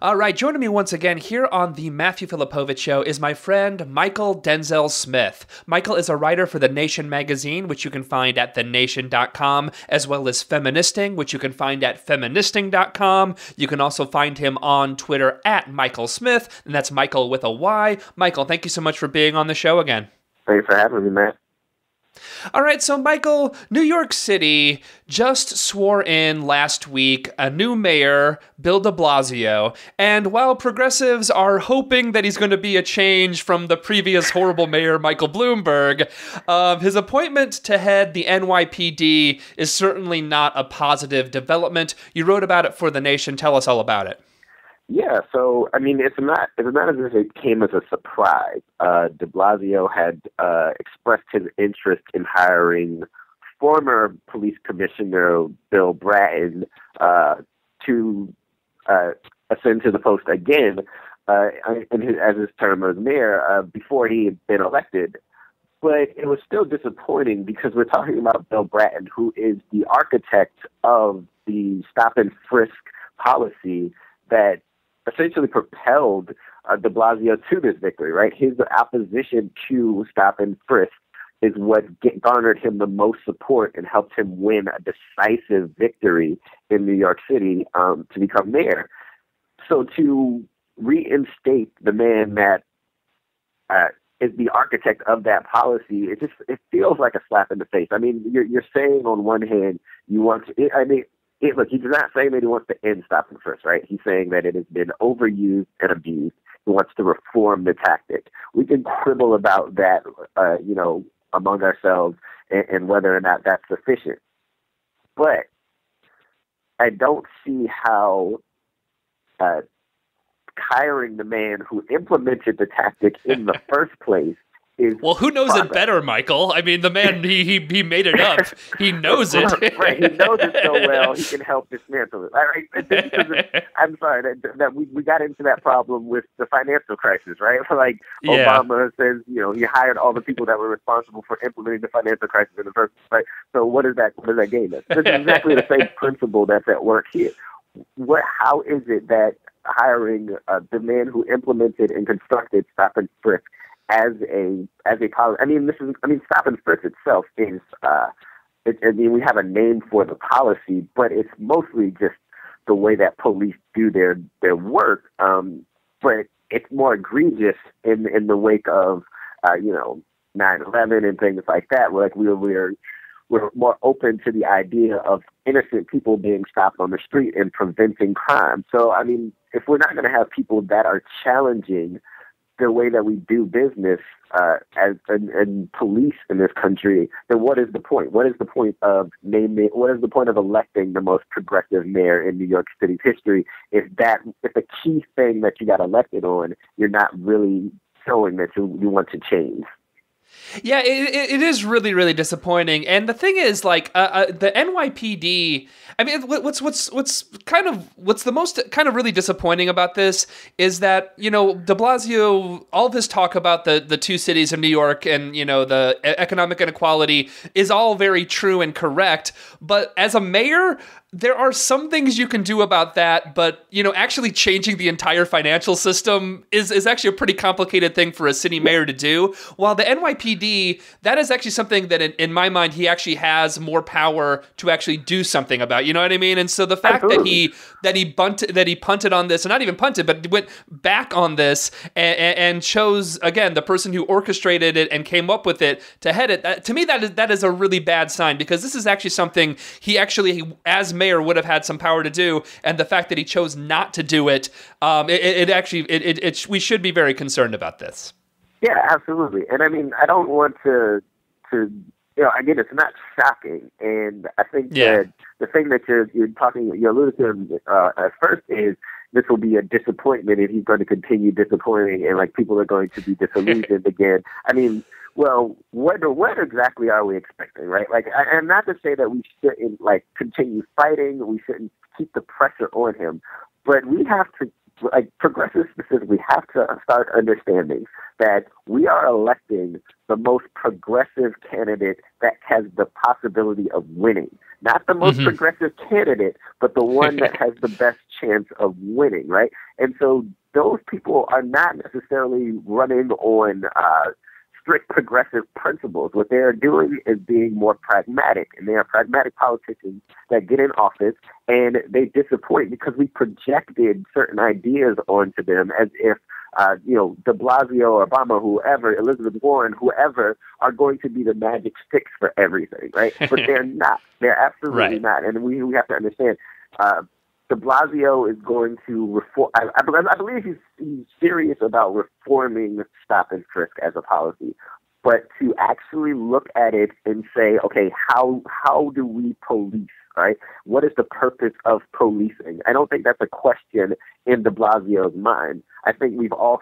All right, joining me once again here on the Matthew Filipowicz Show is my friend Mychal Denzel Smith. Mychal is a writer for The Nation magazine, which you can find at thenation.com, as well as Feministing, which you can find at feministing.com. You can also find him on Twitter at Mychal Smith, and that's Mychal with a Y. Mychal, thank you so much for being on the show again. Thanks for having me, Matt. All right, so Mychal, New York City just swore in last week a new mayor, Bill de Blasio, and while progressives are hoping that he's going to be a change from the previous horrible mayor, Michael Bloomberg, his appointment to head the NYPD is certainly not a positive development. You wrote about it for The Nation. Tell us all about it. Yeah, so I mean, it's not as if it came as a surprise. De Blasio had expressed his interest in hiring former police commissioner Bill Bratton to ascend to the post again as his term as mayor before he had been elected. But it was still disappointing because we're talking about Bill Bratton, who is the architect of the stop and frisk policy that essentially propelled de Blasio to this victory, right? His opposition to stop and frisk is what garnered him the most support and helped him win a decisive victory in New York City to become mayor. So to reinstate the man that is the architect of that policy, it feels like a slap in the face. I mean, you're saying on one hand you want to, look, he's not saying that he wants to end stop and frisk, right? He's saying that it has been overused and abused. He wants to reform the tactic. We can quibble about that, among ourselves and whether or not that's sufficient. But I don't see how hiring the man who implemented the tactic in the first place is well, who knows it better, Mychal? I mean, the man, he made it up. He knows it. Right, he knows it so well, he can help dismantle it. Right? I'm sorry that we got into that problem with the financial crisis, right? Like, yeah. Obama says, he hired all the people that were responsible for implementing the financial crisis in the first place. Right? So what does that gain us? It's exactly the same principle that's at work here. How is it that hiring the man who implemented and constructed stop and frisk as a policy? Stop and frisk itself is, we have a name for the policy, but it's mostly just the way that police do their work. But it's more egregious in the wake of, 9/11 and things like that. Where we're more open to the idea of innocent people being stopped on the street and preventing crime. So, I mean, if we're not going to have people that are challenging the way that we do business and police in this country, then what is the point? What is the point of electing the most progressive mayor in New York City's history if the key thing that you got elected on, you're not really showing that you want to change? Yeah, it is really, really disappointing. And the thing is, the NYPD, I mean, what's the most kind of really disappointing about this is that, de Blasio, all of his talk about the two cities of New York and, the economic inequality is all very true and correct. But as a mayor, there are some things you can do about that, but, actually changing the entire financial system is actually a pretty complicated thing for a city mayor to do. While the NYPD, that is actually something that in my mind, he actually has more power to actually do something about, you know what I mean? And so the fact that he punted on this, and not even punted, but went back on this and chose, again, the person who orchestrated it and came up with it to head it, to me, that is a really bad sign, because this is actually something he actually, as mayor, would have had some power to do, and the fact that he chose not to do it, we should be very concerned about this. Yeah, absolutely. And I mean, I don't want to again, it's not shocking, and I think that the thing that you're alluding to at first is this will be a disappointment if he's going to continue disappointing, and people are going to be disillusioned again. I mean, well, what exactly are we expecting, right? And not to say that we shouldn't continue fighting, we shouldn't keep the pressure on him, but we have to, progressives specifically, have to start understanding that we are electing the most progressive candidate that has the possibility of winning. Not the most progressive candidate, but the one that has the best chance of winning, right? And so those people are not necessarily running on strict progressive principles. What they are doing is being more pragmatic, and they are pragmatic politicians that get in office and they disappoint because we projected certain ideas onto them as if de Blasio, Obama, whoever, Elizabeth Warren, whoever, are going to be the magic sticks for everything, right? But they're not. They're absolutely not. And we have to understand, de Blasio is going to reform. I believe he's serious about reforming stop and frisk as a policy. But to actually look at it and say, okay, how do we police, right? What is the purpose of policing? I don't think that's a question in de Blasio's mind. I think we've all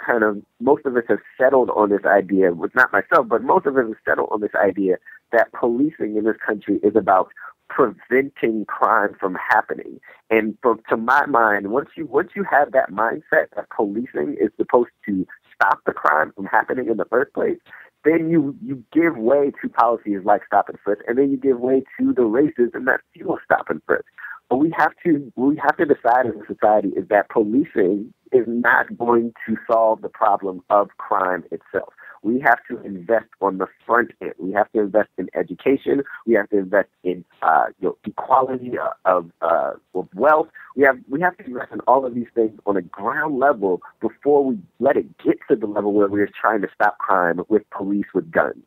most of us have settled on this idea, not myself, but most of us have settled on this idea that policing in this country is about preventing crime from happening. And to my mind, once you have that mindset that policing is supposed to stop the crime from happening in the first place, then you give way to policies like stop and frisk, and then you give way to the racism that fuels stop and frisk. But we have to decide as a society is that policing is not going to solve the problem of crime itself. We have to invest on the front end. We have to invest in education. We have to invest in equality of wealth. We have to invest in all of these things on a ground level before we let it get to the level where we're trying to stop crime with police with guns.